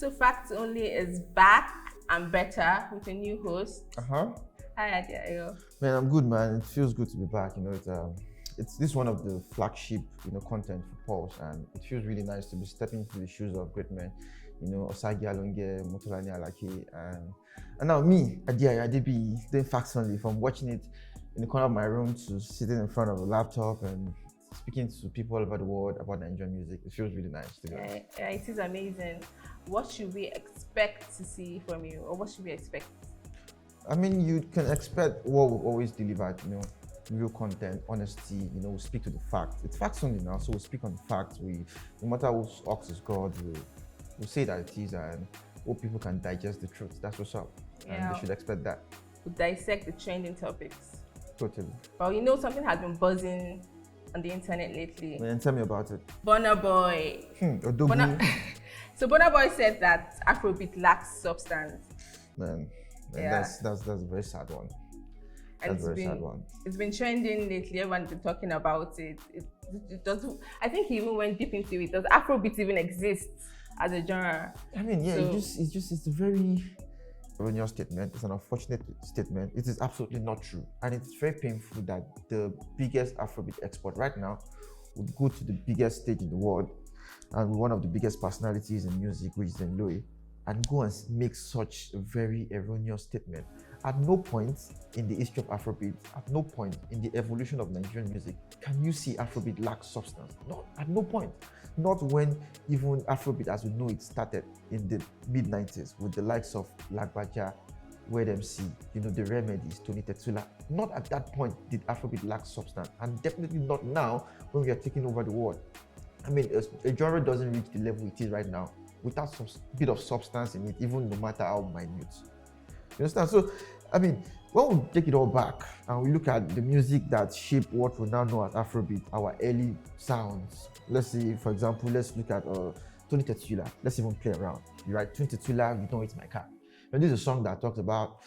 So Facts Only is back and better with a new host. Uh-huh. Hi, Adeayo. Man, I'm good, man. It feels good to be back. It's this one of the flagship, content for Pulse, and it feels really nice to be stepping into the shoes of great men. Osagi Alonge, Motolani Alaki, and now me, Adeayo, Adebi, doing Facts Only, from watching it in the corner of my room to sitting in front of a laptop and speaking to people all over the world about Nigerian music. It feels really nice to be honest. Yeah, it is amazing. What should we expect to see from you, or what should we expect? I mean, you can expect what we've always delivered, real content, honesty, we speak to the facts. It's facts only now, so we speak on the facts. No matter whose ox is God, we'll say that it is, and hope people can digest the truth. That's what's up. Yeah. And they should expect that. We'll dissect the trending topics. Totally. Well, something has been buzzing on the internet lately. Man, tell me about it. Burna Boy. So Burna Boy said that Afrobeat lacks substance. Man, Yeah. that's a very sad one. And That's a very sad one. It's been trending lately. Everyone's been talking about it. It doesn't. I think he even went deep into it. Does Afrobeat even exist as a genre? I mean, yeah, So- it's a very erroneous statement. It's an unfortunate statement. It is absolutely not true, and it's very painful that the biggest Afrobeat export right now would go to the biggest stage in the world and one of the biggest personalities in music, which is in Louis, and go and make such a very erroneous statement. At no point in the history of Afrobeat, at no point in the evolution of Nigerian music, can you see Afrobeat lack substance. Not at no point. Not when even Afrobeat as we know it started in the mid-90s with the likes of Lagbaja, Wed MC, the Remedies, Tony Tetsula. Not at that point did Afrobeat lack substance, and definitely not now when we are taking over the world. I mean, a genre doesn't reach the level it is right now without some bit of substance in it, even no matter how minute. You understand? So, I mean, when we take it all back and we look at the music that shaped what we now know as Afrobeat, our early sounds. Let's see, for example, let's look at Tony Tetsula. Let's even play around. You write Tony Tetsula, You Don't Eat My Car. And this is a song that talks about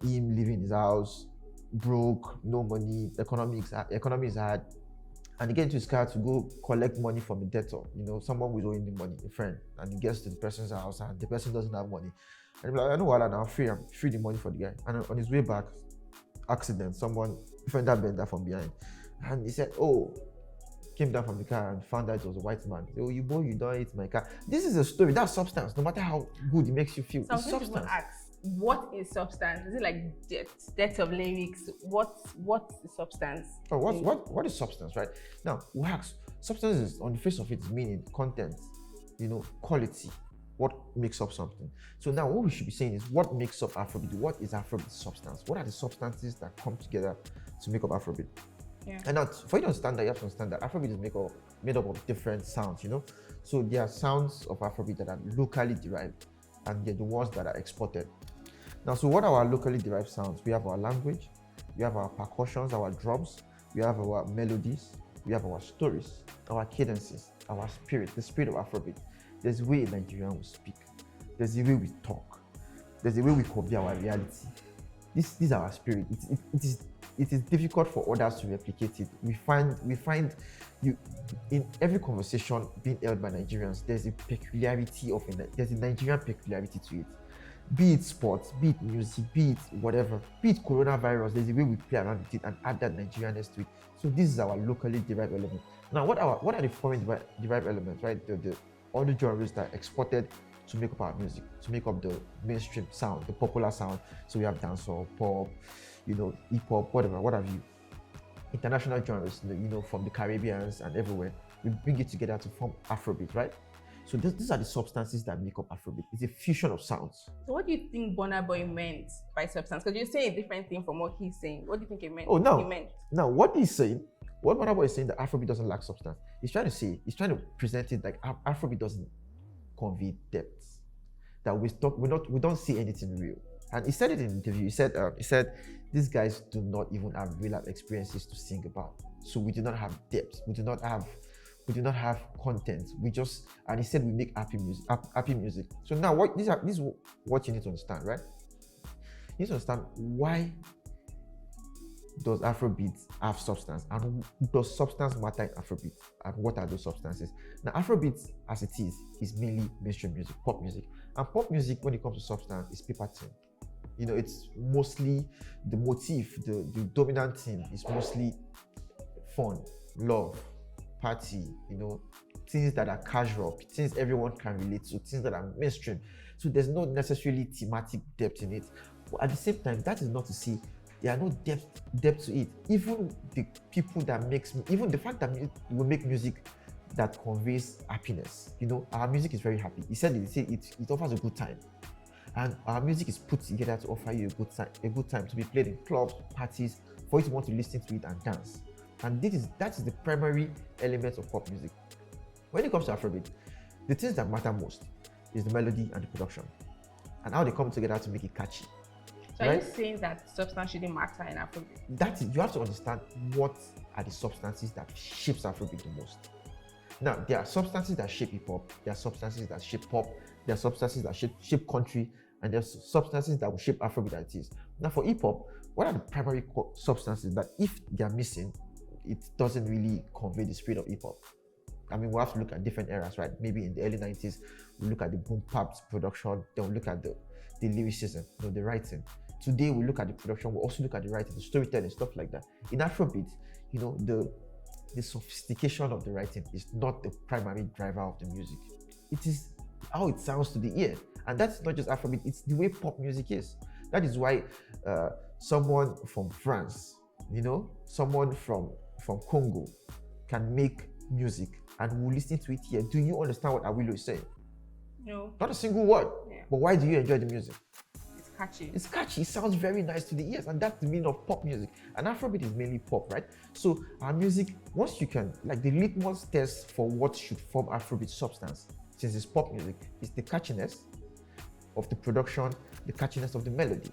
him living in his house, broke, no money, economy is hard. And he gets into his car to go collect money from a debtor, someone who's owing him money, a friend. And he gets to the person's house and the person doesn't have money. And he's like, I know what, now free the money for the guy. And on his way back, accident, someone, fender bender from behind. And he said, came down from the car and found out it was a white man. Oh, you don't eat my car. This is a story, that's substance, no matter how good it makes you feel. Some It's people substance. ask, what is substance? Is it like depth of lyrics? What's the substance? Oh, what is substance, right? Now, we ask, substance is, on the face of it, is meaning, content, quality, what makes up something. So now what we should be saying is, what makes up Afrobeat? What is Afrobeat substance? What are the substances that come together to make up Afrobeat? Yeah. And now, for you to understand that, you have to understand that Afrobeat is made up of different sounds, So there are sounds of Afrobeat that are locally derived, and they're the ones that are exported. Now, so what are our locally derived sounds? We have our language, we have our percussions, our drums, we have our melodies, we have our stories, our cadences, our spirit, the spirit of Afrobeat. There's a way a Nigerian will speak. There's a way we talk. There's a way we copy our reality. This is our spirit. It is difficult for others to replicate it. We find you in every conversation being held by Nigerians. There's a peculiarity there's a Nigerian peculiarity to it. Be it sports, be it music, be it whatever, be it coronavirus. There's a way we play around with it and add that Nigerianness to it. So this is our locally derived element. Now, what are the foreign derived elements, right? All the genres that are exported to make up our music, to make up the mainstream sound, the popular sound. So we have dancehall, pop, hip hop, whatever, what have you. International genres, from the Caribbeans and everywhere. We bring it together to form Afrobeat, right? So these are the substances that make up Afrobeat. It's a fusion of sounds. So what do you think Burna Boy meant by substance? Because you're saying a different thing from what he's saying. What do you think he meant? Now what he's saying, what Burna Boy is saying, that Afrobeat doesn't lack substance. He's trying to present it like Afrobeat doesn't convey depth. That we don't see anything real. And he said it in an interview. He said these guys do not even have real life experiences to sing about. So we do not have depth. We do not have content. And he said we make happy music. So now this is what you need to understand, right? You need to understand why does Afrobeat have substance, and does substance matter in Afrobeat, and what are those substances? Now, Afrobeat as it is mainly mainstream music, pop music, and pop music when it comes to substance is paper tune. You know, it's mostly the motif, the dominant theme is mostly fun, love, party, you know, things that are casual, things everyone can relate to, things that are mainstream. So there's no necessarily thematic depth in it. But at the same time, that is not to say there are no depth to it. Even the people that even the fact that we make music that conveys happiness. You know, our music is very happy. He said it offers a good time. And our music is put together to offer you a good time to be played in clubs, parties, for you to want to listen to it and dance. And that is the primary element of pop music. When it comes to Afrobeat, the things that matter most is the melody and the production, and how they come together to make it catchy. So are you saying that substance shouldn't matter in Afrobeat? That is, you have to understand what are the substances that shapes Afrobeat the most. Now, there are substances that shape hip hop, there are substances that shape pop, there are substances that shape country, and there's substances that will shape Afrobeat as it is. Now, for hip hop, what are the primary substances that if they are missing, it doesn't really convey the spirit of hip hop? I mean, we'll have to look at different eras, right? Maybe in the early 90s, we look at the boom bap production, then we look at the lyricism, you know, the writing. Today, we look at the production, we also look at the writing, the storytelling, stuff like that. In Afrobeat, you know, the sophistication of the writing is not the primary driver of the music. It is how it sounds to the ear. And that's not just Afrobeat, it's the way pop music is. That is why someone from France, you know, someone from Congo can make music and will listen to it here. Do you understand what Adeayo is saying? No. Not a single word. Yeah. But why do you enjoy the music? It's catchy. It's catchy. It sounds very nice to the ears, and that's the meaning of pop music. And Afrobeat is mainly pop, right? So our music, once you can, like the litmus test for what should form Afrobeat substance, since it's pop music, is the catchiness of the production, the catchiness of the melody.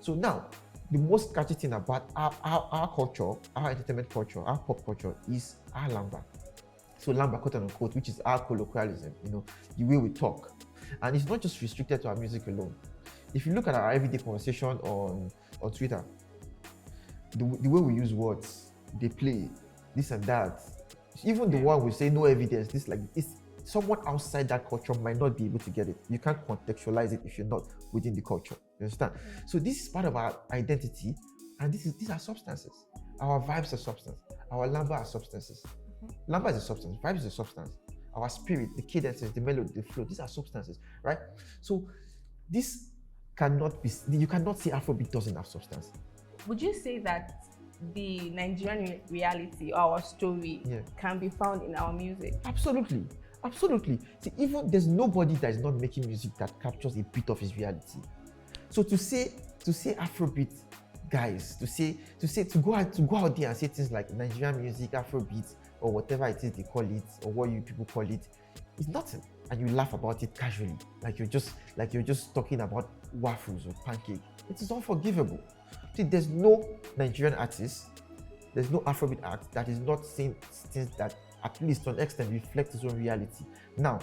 So now, the most catchy thing about our culture, our entertainment culture, our pop culture is our lamba. So lamba, quote unquote, which is our colloquialism, you know, the way we talk. And it's not just restricted to our music alone. If you look at our everyday conversation on Twitter, the way we use words, they play, this and that. Even the one we say no evidence, it's someone outside that culture might not be able to get it. You can't contextualize it if you're not within the culture. You understand? So this is part of our identity, and these are substances. Our vibes are substance. Our lamba are substances. Lamba is a substance. Vibes is a substance. Our spirit, the cadences, the melody, the flow, these are substances, right? So this cannot be. You cannot say Afrobeat doesn't have substance. Would you say that the Nigerian reality, our story, can be found in our music? Absolutely. Absolutely. See, even there's nobody that is not making music that captures a bit of his reality. So to say Afrobeat guys, to go out there and say things like Nigerian music, Afrobeat, or whatever it is they call it, or what you people call it, is nothing. And you laugh about it casually, like you're just talking about waffles or pancake. It is unforgivable. See, there's no Nigerian artist, there's no Afrobeat act that is not saying things that at least to an extent reflect his own reality. Now,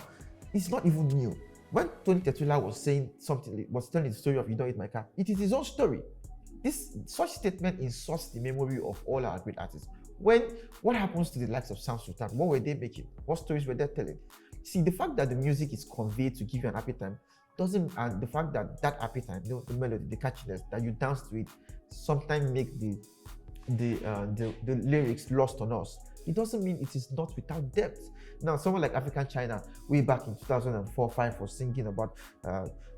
it's not even new. When Tony Tetula was saying something, was telling the story of "You Don't Eat My Car," it is his own story. Such statement insults the memory of all our great artists. What happens to the likes of Sam Sultan? What were they making? What stories were they telling? See, the fact that the music is conveyed to give you an happy time and the fact that happy time, you know, the melody, the catchiness, that you dance to it, sometimes make the lyrics lost on us. It doesn't mean it is not without depth. Now, someone like African China, way back in 2004-5, was singing about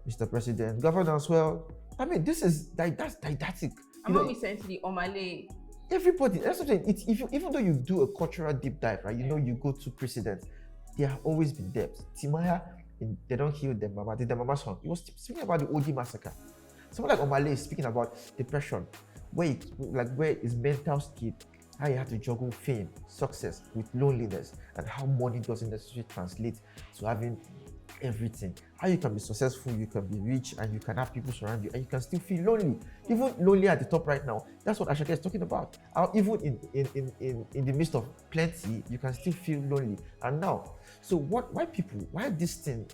Mr. President, governance. Well, I mean, that's didactic. And when we sent to the Omale, everybody, that's what I'm saying. Even though you do a cultural deep dive, right? You know, you go to precedents, there have always been depth. Timaya, They Don't Kill Them Mama, the Mama song, it was speaking about the OD massacre. Someone like Omale is speaking about depression, where his mental state, how you have to juggle fame, success with loneliness, and how money doesn't necessarily translate to having everything. How you can be successful, you can be rich, and you can have people surround you, and you can still feel lonely. Even lonely at the top right now. That's what Ashake is talking about. How even in the midst of plenty, you can still feel lonely. And now, so why these things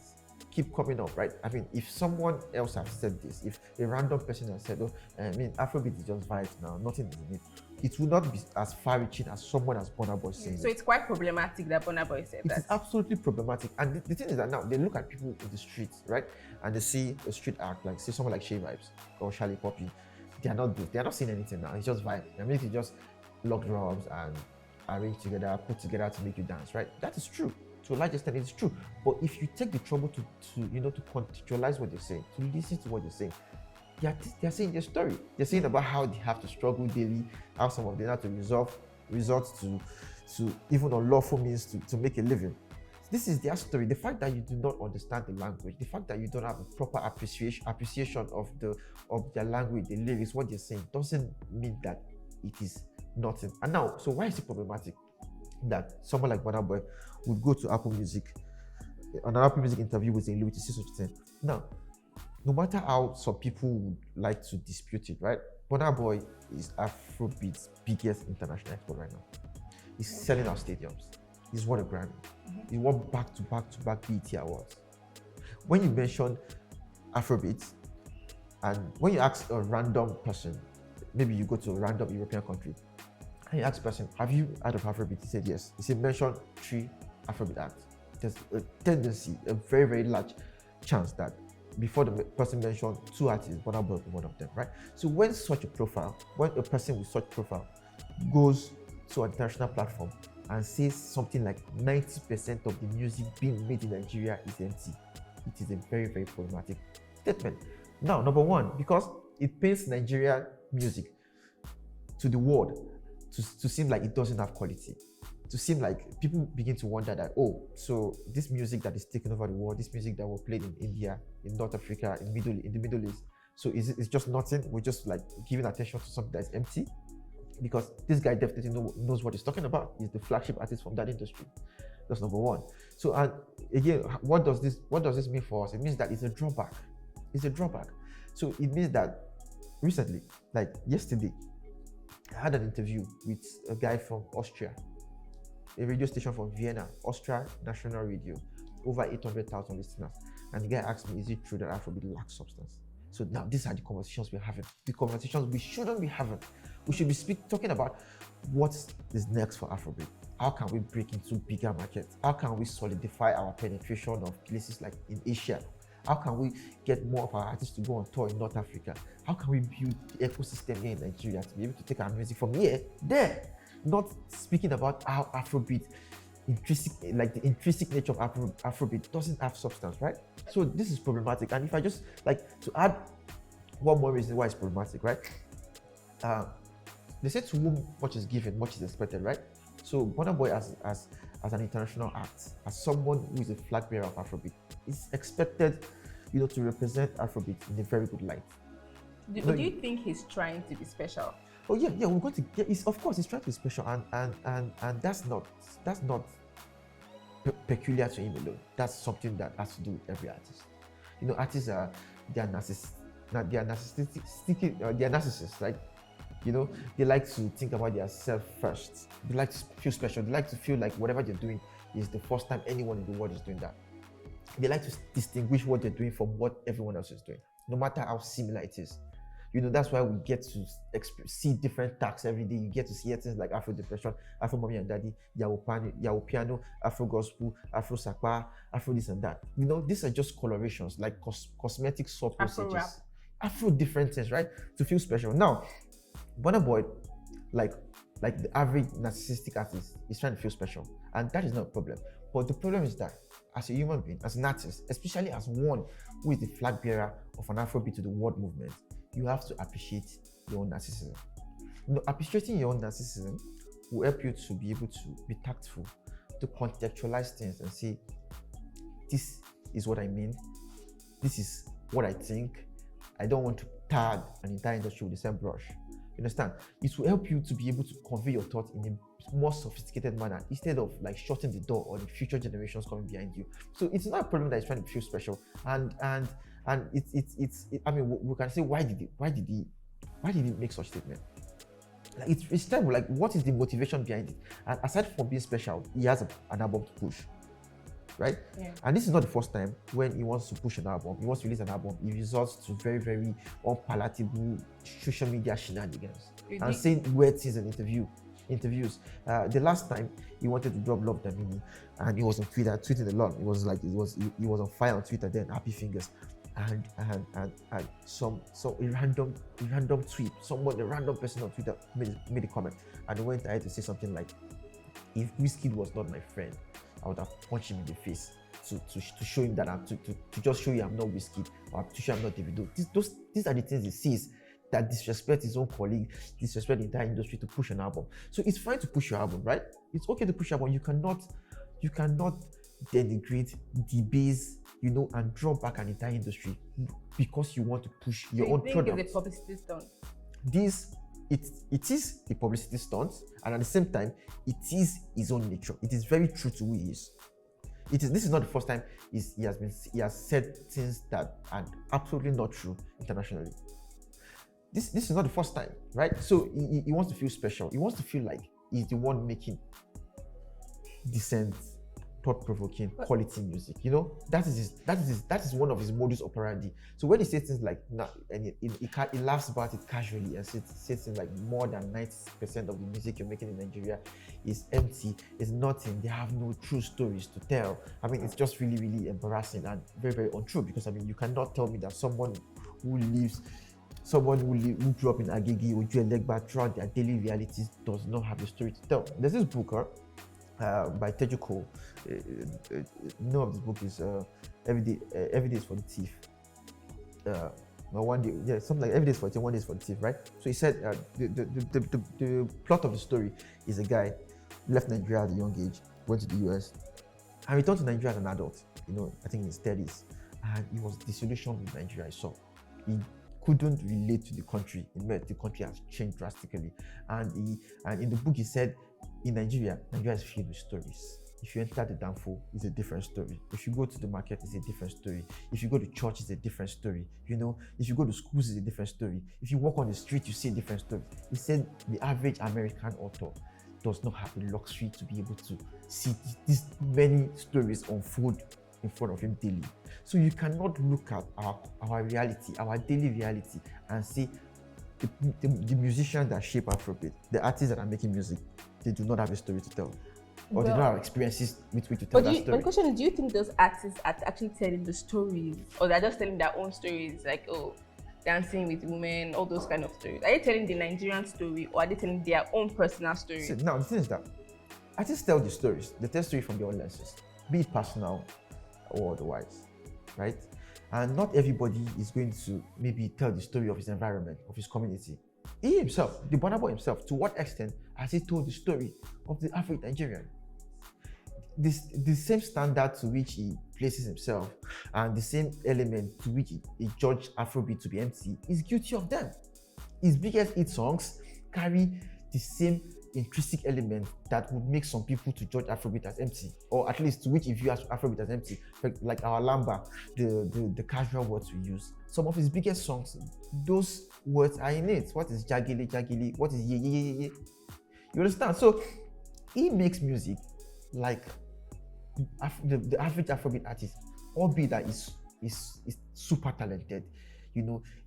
keep coming up, right? I mean, if someone else has said this, if a random person has said, oh, I mean, Afrobeat is just vibes now, nothing is in it. it will not be as far-reaching as someone as Burna Boy saying So it. it's quite problematic that Burna Boy said It that. is absolutely problematic. And the thing is that now they look at people in the streets, right? And they see a street act, like say someone like Shay Vibes or Charlie Poppy. They are not seeing anything now. It's just vibe. I mean, it's just lock drums and arrange together, put together to make you dance, right? That is true. To a large extent, it's true. But if you take the trouble to contextualize what they say, to listen to what they say, they're saying their story. They're saying about how they have to struggle daily, how some of them have to resort to even unlawful means to make a living. This is their story. The fact that you do not understand the language, the fact that you don't have a proper appreciation of their language, the lyrics, what they're saying, doesn't mean that it is nothing. And now, so why is it problematic that someone like Burna Boy would go to Apple Music, on an Apple Music interview with Louis to say such a thing? Now, no matter how some people would like to dispute it, right? Burna Boy is Afrobeats' biggest international export right now. He's selling out stadiums. He's won a Grammy. He won back-to-back BET awards. When you mention Afrobeats, and when you ask a random person, maybe you go to a random European country, and you ask a person, have you heard of Afrobeats? He said yes. He said mention 3 Afrobeat acts. There's a tendency, a very, very large chance that before the person mentioned 2 artists, Burna Boy will be one of them, right? So when a person with such profile goes to an international platform and says something like 90% of the music being made in Nigeria is empty, it is a very, very problematic statement. Now, number one, because it paints Nigeria music to the world to seem like it doesn't have quality, to seem like people begin to wonder that, oh, so this music that is taking over the world, this music that was played in India, in North Africa, in the Middle East, so it's just nothing? We're just like giving attention to something that's empty? Because this guy definitely knows what he's talking about. He's the flagship artist from that industry. That's number one. So, and again, what does this mean for us? It means that it's a drawback. It's a drawback. So it means that recently, like yesterday, I had an interview with a guy from Austria, a radio station from Vienna, Austria National Radio, over 800,000 listeners. And the guy asked me, is it true that Afrobeat lacks substance? So now these are the conversations we're having. The conversations we shouldn't be having. We should be talking about what is next for Afrobeat. How can we break into bigger markets? How can we solidify our penetration of places like in Asia? How can we get more of our artists to go on tour in North Africa? How can we build the ecosystem here in Nigeria to be able to take our music from here, there? Not speaking about how Afrobeat, the intrinsic nature of Afrobeat doesn't have substance, right? So this is problematic. And if I just like to add one more reason why it's problematic, right? They say to whom much is given, much is expected, right? So Burna Boy as an international act, as someone who is a flag bearer of Afrobeat, is expected, to represent Afrobeat in a very good light. Do you think he's trying to be special? Oh yeah, we're going to. Yeah, of course, he's trying to be special, and that's not peculiar to him alone. That's something that has to do with every artist. Artists they are narcissists, right? They like to think about themselves first. They like to feel special. They like to feel like whatever they're doing is the first time anyone in the world is doing that. They like to distinguish what they're doing from what everyone else is doing, no matter how similar it is. That's why we get to see different tags every day. You get to see things like Afro Depression, Afro Mommy and Daddy, Yawo Piano, Afro Gospel, Afro Sakpa, Afro this and that. These are just colorations, like cosmetic sub messages. Afro different things, right? To feel special. Now, Burna Boy, like the average narcissistic artist, is trying to feel special, and that is not a problem. But the problem is that as a human being, as an artist, especially as one who is the flag bearer of an Afrobeat to the world movement, you have to appreciate your own narcissism. Appreciating your own narcissism will help you to be able to be tactful, to contextualize things and say, this is what I mean, this is what I think. I don't want to tag an entire industry with the same brush. You understand? It will help you to be able to convey your thoughts in a more sophisticated manner instead of like shutting the door on the future generations coming behind you. So it's not a problem that he's trying to feel special, and it's I mean, we can say why did he make such statement? Like it's terrible. Like, what is the motivation behind it? And aside from being special, he has an album to push, right? Yeah. And this is not the first time when he wants to push an album. He wants to release an album. He resorts to very, very unpalatable social media shenanigans. and saying weird things in interviews. The last time he wanted to drop Love Damini, and he was on Twitter, tweeting a lot. It was like he was on fire on Twitter then. Happy fingers, and some a random tweet. A random person on Twitter made a comment, and he went ahead to say something like, "If Wizkid was not my friend, I would have punched him in the face to show him that to just show you I'm not Wizkid, or to show I'm not Davido." These are the things he sees that disrespect his own colleague, disrespect the entire industry to push an album. So it's fine to push your album, right? It's okay to push your album. You cannot denigrate, debase, and draw back an entire industry because you want to push your own product. It's a publicity stunt. It is a publicity stunt, and at the same time, it is his own nature. It is very true to who he is. This is not the first time he has said things that are absolutely not true internationally. This is not the first time, right? So he wants to feel special. He wants to feel like he's the one making decent, thought-provoking, quality music. That is one of his modus operandi. So when he says things like, and he laughs about it casually and says things like more than 90% of the music you're making in Nigeria is empty, is nothing. They have no true stories to tell. I mean, it's just really, really embarrassing and very, very untrue, because you cannot tell me that someone who grew up in Agege or Legba throughout their daily realities does not have a story to tell. There's this book by Teju Cole. The name of this book is Every Day is for the Thief. One day, something like Every Day is for the Thief, One Day is for the Thief, right? So he said the plot of the story is a guy left Nigeria at a young age, went to the US, and returned to Nigeria as an adult. I think in his 30s, and he was disillusioned with Nigeria. He couldn't relate to the country. The country has changed drastically, and in the book he said, in Nigeria is filled with stories. If you enter the danfo, it's a different story. If you go to the market, it's a different story. If you go to church, it's a different story. If you go to schools, it's a different story. If you walk on the street, you see a different story. He said the average American author does not have the luxury to be able to see these many stories unfold in front of him daily. So you cannot look at our reality, our daily reality, and see the musicians that shape Afrobeat, the artists that are making music, they do not have a story to tell, or they don't have experiences with which to tell that story. But the question is, do you think those artists are actually telling the stories, or they're just telling their own stories, like, dancing with women, all those kind of stories? Are they telling the Nigerian story, or are they telling their own personal story? See, now the thing is that artists tell the stories. They tell stories from their own lenses, be it personal or otherwise, right? And not everybody is going to maybe tell the story of his environment, of his community. He himself, the Burna Boy himself, to what extent has he told the story of the Afro Nigerian? The same standard to which he places himself and the same element to which he judged Afrobeat to be empty is guilty of them. His biggest hit songs carry the same intrinsic element that would make some people to judge Afrobeat as empty, or at least to which he views Afrobeat as empty, like our Lamba, the casual words we use. Some of his biggest songs, those words are in it. What is jagili jagili? What is ye ye ye ye? You understand? So he makes music like the average Afrobeat artist, albeit that is super talented.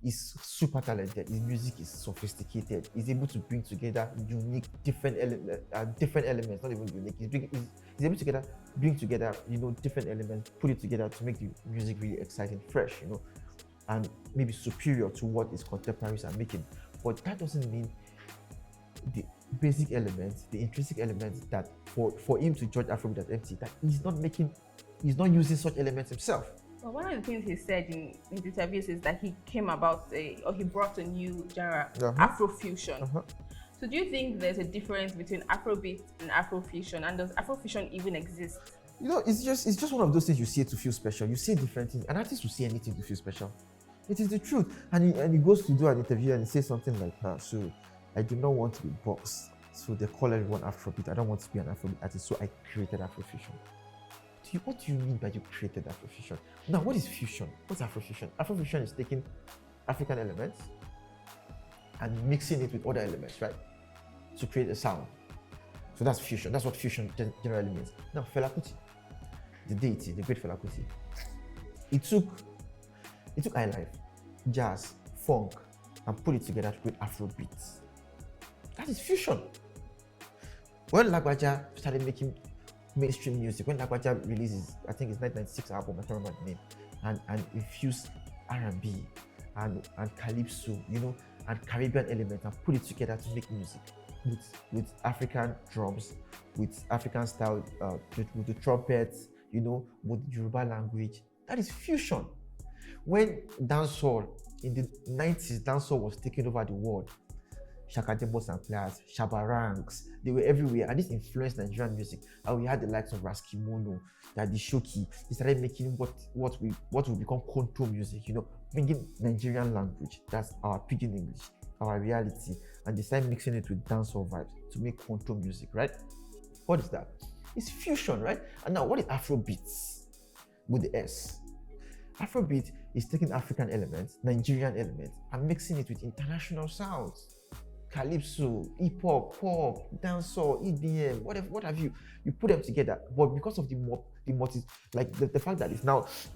He's super talented. His music is sophisticated. He's able to bring together unique, different elements. Not even unique. He's able to bring together, different elements, put it together to make the music really exciting, fresh, and maybe superior to what his contemporaries are making. But that doesn't mean the basic elements, the intrinsic elements that for him to judge Afrobeat as empty, that he's not using such elements himself. Well, one of the things he said in his interviews is that he brought a new genre, Afrofusion. So do you think there's a difference between Afrobeat and Afrofusion, and does Afrofusion even exist? It's just one of those things you say to feel special. You say different things. An artist will say anything to feel special. It is the truth. And he goes to do an interview and he says something like, so I do not want to be boxed. So they call everyone Afrobeat. I don't want to be an Afrobeat artist, so I created Afrofusion. What do you mean by you created Afrofusion? Now, what is fusion? What's Afrofusion? Afrofusion is taking African elements and mixing it with other elements, right? To create a sound. So that's fusion. That's what fusion generally means. Now, Fela Kuti, the deity, the great Fela Kuti, he took highlife, jazz, funk, and put it together to create Afrobeats. That is fusion. When Lagwaja started making mainstream music, when Lagwaja releases, I think it's 1996 album, I can't remember the name, and infused R&B and calypso, you know, and Caribbean elements and put it together to make music with African drums, with African style, with the trumpets, you know, with Yoruba language. That is fusion. When dancehall in the 90s, dancehall was taking over the world. Shaka Dembos and players, Shabarangs, they were everywhere, and this influenced Nigerian music. And we had the likes of Raskimono, Daddy Shoki. They started making what will become contour music, you know, bringing Nigerian language, that's our pidgin English, our reality, and they started mixing it with dancehall vibes to make contour music, right? What is that? It's fusion, right? And now, what is Afrobeats with the S? Afrobeat is taking African elements, Nigerian elements, and mixing it with international sounds. Calypso, hip hop, pop, dancehall, EDM, whatever, what have you. You put them together, but because of the fact that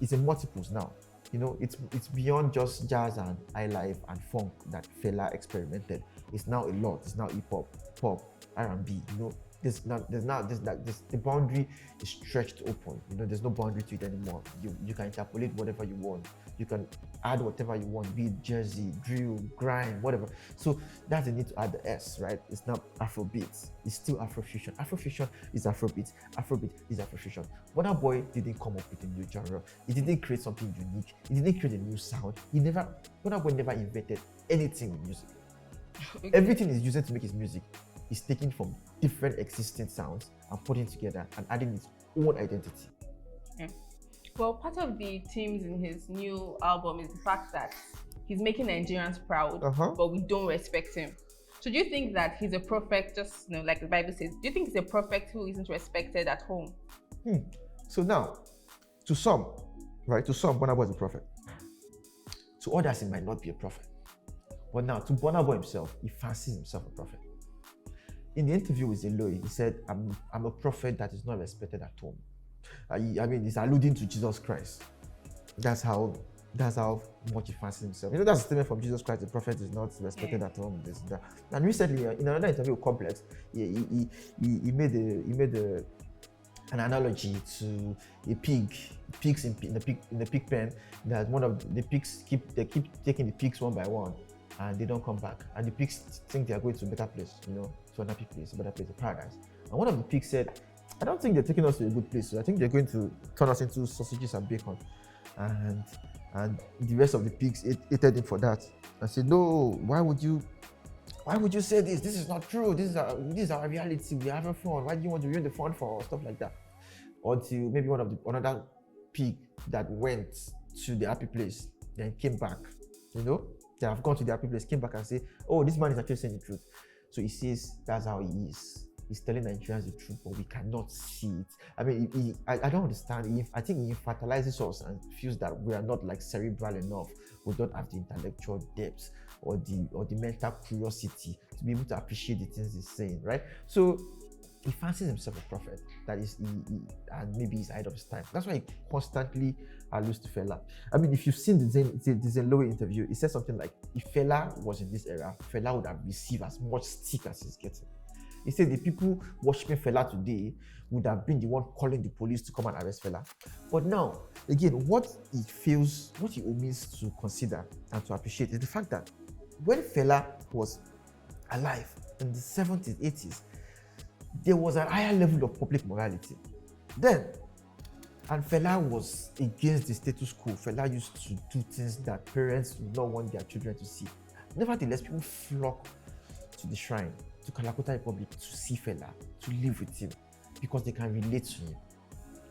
it's in multiples now. You know, it's beyond just jazz and highlife and funk that Fela experimented. It's now a lot. It's now hip hop, pop, R&B. You know, the boundary is stretched open. You know, there's no boundary to it anymore. You can interpolate whatever you want. You can add whatever you want, be it Jersey, drill, grind, whatever. So that's the need to add the S, right? It's not Afrobeats. It's still Afrofusion. Afrofusion is Afrobeats. Afrobeat is Afrofusion. Burna Boy didn't come up with a new genre. He didn't create something unique. He didn't create a new sound. Burna Boy never invented anything in music. Everything he's using to make his music is taken from different existing sounds and putting together and adding its own identity. Yeah. Well, part of the themes in his new album is the fact that he's making Nigerians proud, but we don't respect him. So do you think that he's a prophet, just like the Bible says, do you think he's a prophet who isn't respected at home? So now, to some, Burna Boy is a prophet. To others, he might not be a prophet. But now, to Burna Boy himself, he fancies himself a prophet. In the interview with Adeayo, he said, I'm a prophet that is not respected at home. I mean, he's alluding to Jesus Christ. That's how much he fancies himself. You know, that's a statement from Jesus Christ, the prophet is not respected at home, this and that. And recently, in another interview with Complex, he made an analogy to a pig, pigs in the pig pen, that one of the pigs keep taking the pigs one by one, and they don't come back. And the pigs think they are going to a better place, you know, to an happy place, a better place, a paradise. And one of the pigs said, I don't think they're taking us to a good place. So I think they're going to turn us into sausages and bacon. And the rest of the pigs hated him for that. I said, no, why would you say this? This is not true. This is our reality. We're having fun. Why do you want to ruin the fun for us? Stuff like that. Until maybe another pig that went to the happy place, then came back. You know, they have gone to the happy place, came back and say, oh, this man is actually saying the truth. So he says that's how he is. He's telling Nigerians the truth, but we cannot see it. I mean, I don't understand. I think he infantilizes us and feels that we are not like cerebral enough. We don't have the intellectual depth or the mental curiosity to be able to appreciate the things he's saying, right? So he fancies himself a prophet. That is, and maybe he's ahead of his time. That's why he constantly alludes to Fela. I mean, if you've seen the Zenlowe interview, he said something like, if Fela was in this era, Fela would have received as much stick as he's getting. He said the people worshiping Fela today would have been the one calling the police to come and arrest Fela. But now, again, what he omits to consider and to appreciate is the fact that when Fela was alive in the 70s, 80s, there was a higher level of public morality. And Fela was against the status quo. Fela used to do things that parents would not want their children to see. Nevertheless, people flock to the shrine, to Calcutta Republic, to see Fela, to live with him, because they can relate to him.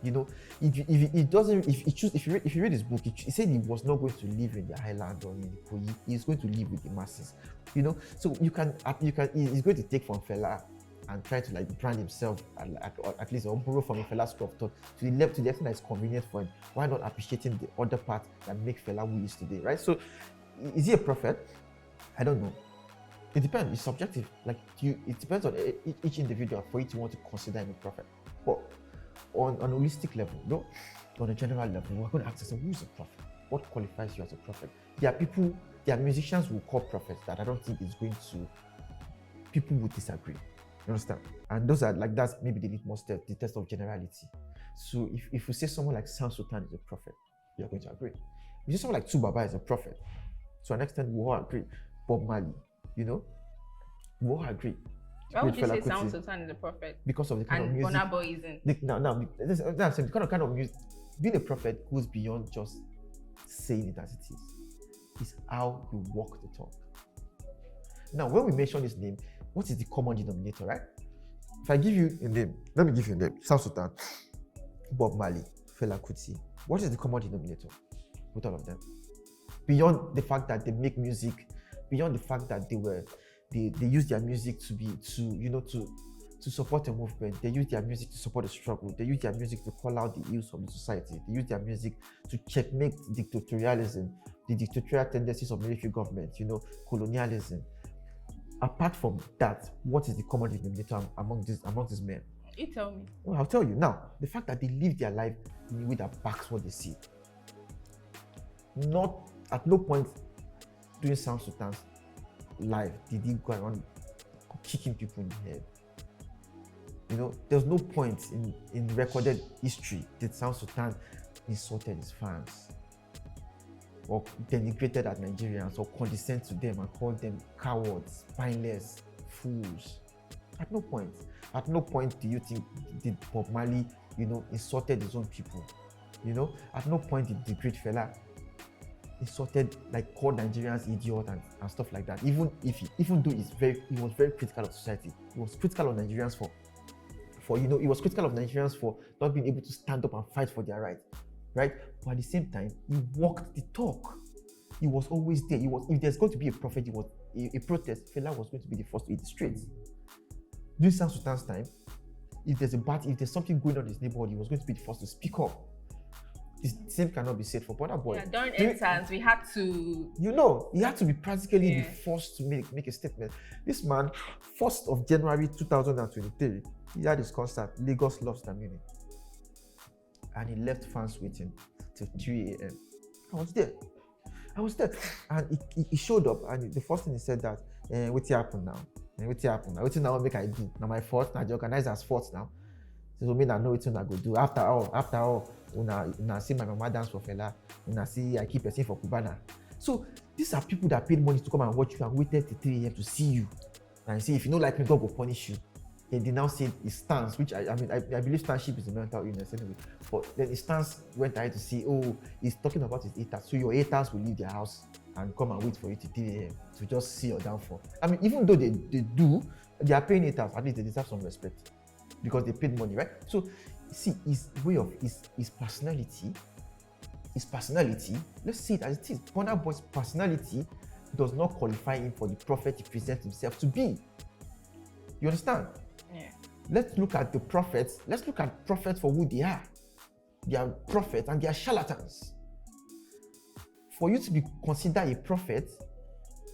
You know, if you read his book, he said he was not going to live in the highland or in the Koyi. He's going to live with the masses. You know, so he's going to take from Fela and try to like brand himself at least, or borrow from a Fela school of thought to the extent that it's convenient for him. Why not appreciating the other part that make Fela who he is today, right? So, is he a prophet? I don't know. It depends. It's subjective. It depends on each individual for you to want to consider him a prophet. But on a holistic level, no, on a general level, we're going to ask ourselves, who's a prophet? What qualifies you as a prophet? There are musicians who call prophets that I don't think is going to people would disagree. You understand? And those are like, that's maybe the litmus test, the test of generality. So if you say someone like Sam Sultan is a prophet, you're going to agree. If you say someone like Tubaba is a prophet, to an extent, we all agree. Bob Marley, we all agree. Why would you say Sam Sultan is a prophet? Because of the kind of music. And Burna Boy isn't. The kind of music. Being a prophet goes beyond just saying it as it is. It's how you walk the talk. Now, when we mention this name, what is the common denominator, right? If I give you a name, let me give you a name. Sam Sultan, Bob Marley, Fela Kuti. What is the common denominator with all of them? Beyond the fact that they make music, beyond the fact that they use their music to support a movement. They use their music to support a struggle. They use their music to call out the ills of the society. They use their music to checkmate dictatorialism, the dictatorial tendencies of military government, colonialism. Apart from that, what is the common denominator among these men? You tell me. Well, I'll tell you now. The fact that they live their life in a way that backs what they see. Not at no point during Sam Sultan's life did he go around kicking people in the head. There's no point in recorded history that Sam Sultan insulted his fans or denigrated at Nigerians or condescended to them and called them cowards, spineless, fools. At no point. At no point do you think did Bob Marley, insulted his own people. At no point did the great fella insulted, like called Nigerians idiot and stuff like that. Even though he was very critical of society. He was critical of Nigerians he was critical of Nigerians for not being able to stand up and fight for their rights, right? But at the same time, he walked the talk. He was always there. If there's going to be a prophet, it was a protest. Fela was going to be the first to hit the streets. During Sam Sultan's time, if there's something going on in his neighborhood, he was going to be the first to speak up. The same cannot be said for Burna Boy. Yeah, during entrance, we had to. He had to be practically the first to make a statement. This man, 1st of January 2023, he had his concert, Lagos Loves Tamini. And he left fans waiting till 3 a.m. I was there. And he showed up, and the first thing he said that, what's happened now? What's now make I do? Now my fault, now the organizer's fault now. So me I know what I go do. After all, una see my mama dance for Fela, una see I keep person for Cubana. So these are people that paid money to come and watch you and waited till 3 a.m. to see you. And say if you don't like me, God will punish you. Then they now say his stance, which I believe standship is a mental illness anyway. But then his stance went ahead to see, he's talking about his haters. So your haters will leave their house and come and wait for you till 3 a.m. to just see your downfall. Even though they are paying haters, at least they deserve some respect because they paid money, right? So see, his personality, let's see it as it is. Burna Boy's personality does not qualify him for the prophet he presents himself to be. You understand? Yeah. Let's look at the prophets. Let's look at prophets for who they are. They are prophets and they are charlatans. For you to be considered a prophet,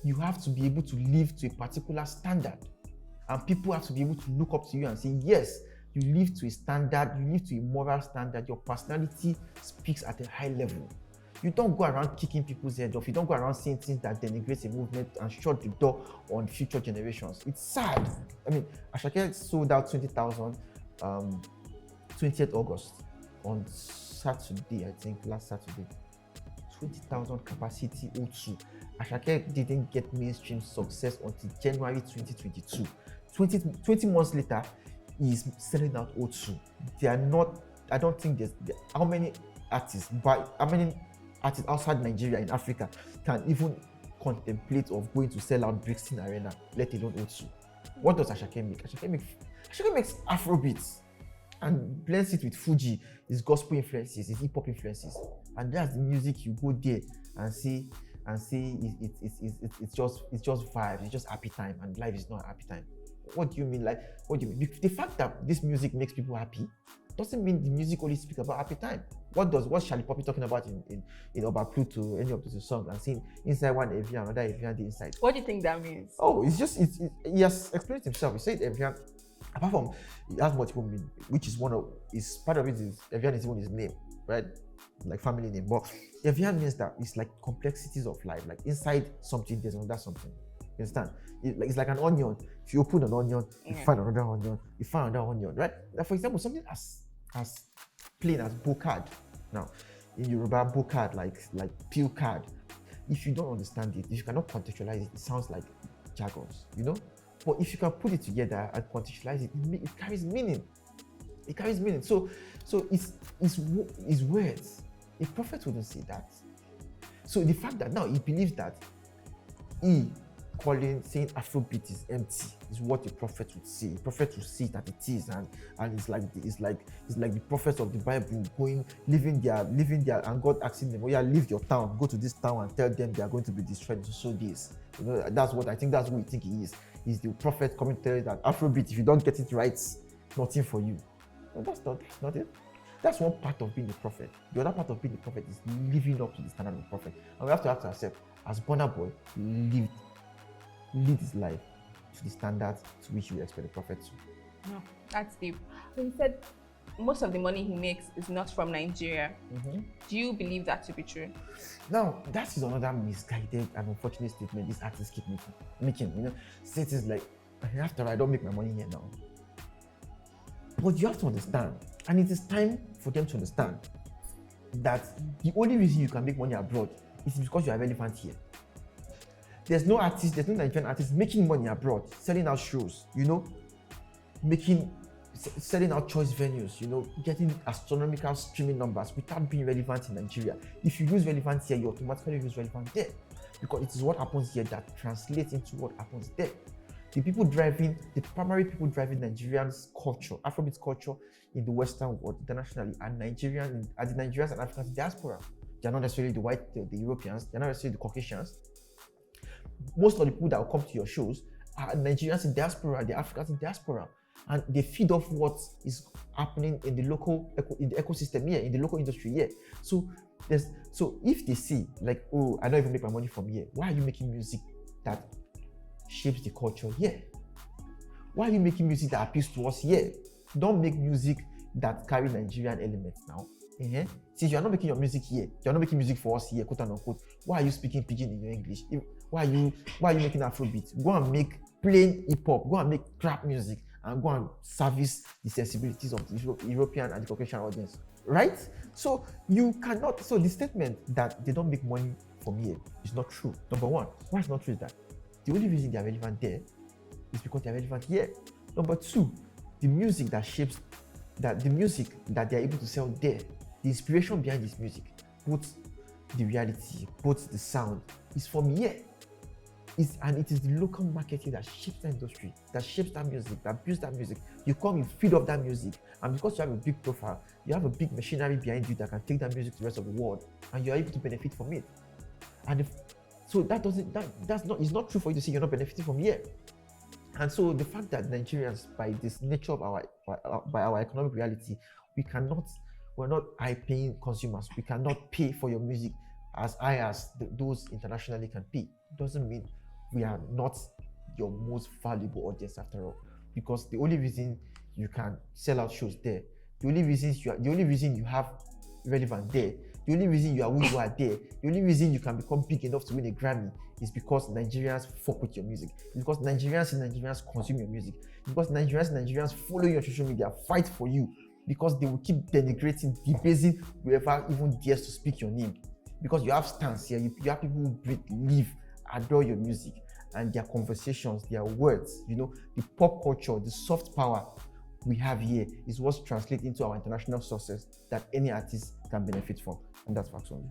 you have to be able to live to a particular standard. And people have to be able to look up to you and say, yes, you live to a standard, you live to a moral standard, your personality speaks at a high level. You don't go around kicking people's heads off. You don't go around saying things that denigrate a movement and shut the door on future generations. It's sad. Ashake sold out 20,000 20th August on Saturday, I think, last Saturday. 20,000 capacity O2. Ashake didn't get mainstream success until January 2022. 20 months later, he's selling out O2. They are not, I don't think how many artists outside Nigeria in Africa can even contemplate of going to sell out Brixton Arena, let alone O2. What does Ashake make? Ashake makes Afrobeats and blends it with Fuji, his gospel influences, his hip-hop influences. And that's the music you go there and see it's just vibes, it's just happy time, and life is not a happy time. What do you mean? The fact that this music makes people happy doesn't mean the music only speaks about happy time. What's Charlie Poppy talking about in Oba Pluto, any of those songs, and saying inside one Evian, another Evian the inside? What do you think that means? He has explained it himself. He said Evian, apart from it has multiple meaning, which is part of it is Evian is even his name, right? Like family name. But Evian means that it's like complexities of life, like inside something there's another something. You understand? It's like an onion. If you open an onion, you find another onion, you find another onion, right? Like for example, something as plain as bocard. Now, in Yoruba, bocard, like peel card. If you don't understand it, if you cannot contextualize it, it sounds like jargons, you know? But if you can put it together and contextualize it, it carries meaning. It carries meaning. So it's words. A prophet wouldn't say that. So the fact that now he believes that saying Afrobeat is empty is what a prophet would say. A prophet would see that it is, and it's like the prophets of the Bible living their, and God asking them, "Oh yeah, leave your town, go to this town and tell them they are going to be destroyed so this." You know, that's what we think he is. He's the prophet coming to tell you that Afrobeat, if you don't get it right, nothing for you. No, that's not it. That's one part of being a prophet. The other part of being a prophet is living up to the standard of a prophet. And we have to ask ourselves, as Burna Boy lived his life to the standards to which you expect a prophet to. No, that's deep. He said most of the money he makes is not from Nigeria. Do you believe that to be true? Now, that is another misguided and unfortunate statement these artists keep making. You know, states like, after all, I don't make my money here now. But you have to understand, and it is time for them to understand, that the only reason you can make money abroad is because you are relevant here. There's no Nigerian artist making money abroad, selling out shows, you know, selling out choice venues, you know, getting astronomical streaming numbers without being relevant in Nigeria. If you lose relevance here, you automatically lose relevance there, because it is what happens here that translates into what happens there. The primary people driving Nigerians culture, Afrobeat culture in the Western world internationally, are the Nigerians and Africans in diaspora. They're not necessarily the Europeans, they're not necessarily the Caucasians. Most of the people that will come to your shows are Nigerians in diaspora, the Africans in diaspora, and they feed off what is happening in the ecosystem here, in the local industry here. So if they see like, oh, I don't even make my money from here, why are you making music that shapes the culture here? Why are you making music that appeals to us here? Don't make music that carry Nigerian elements now. Since you're not making your music here, you're not making music for us here, quote unquote, why are you speaking pidgin in your English? Why are you making Afrobeat? Go and make plain hip-hop, go and make trap music, and go and service the sensibilities of the European and the Caucasian audience, right? So the statement that they don't make money from here is not true. Number one, why it's not true is that the only reason they are relevant there is because they are relevant here. Number two, the music that they are able to sell there, the inspiration behind this music, both the reality, both the sound, is from here. And it is the local marketing that shapes the industry, that shapes that music, that builds that music. You come, you feed off that music, and because you have a big profile, you have a big machinery behind you that can take that music to the rest of the world, and you're able to benefit from it. And it's not true for you to say you're not benefiting from here. And so the fact that Nigerians, by this nature of our economic reality, we're not high-paying consumers. We cannot pay for your music as high as those internationally can pay. Doesn't mean we are not your most valuable audience after all. Because the only reason you can sell out shows there, the only reason you have relevant there, the only reason you are who you are there, the only reason you can become big enough to win a Grammy is because Nigerians fuck with your music. It's because Nigerians consume your music. It's because Nigerians follow you on social media, fight for you, because they will keep denigrating, debasing whoever even dares to speak your name. Because you have stance here, you have people who live, adore your music, and their conversations, their words, you know, the pop culture, the soft power we have here is what's translated into our international success that any artist can benefit from. And that's facts only.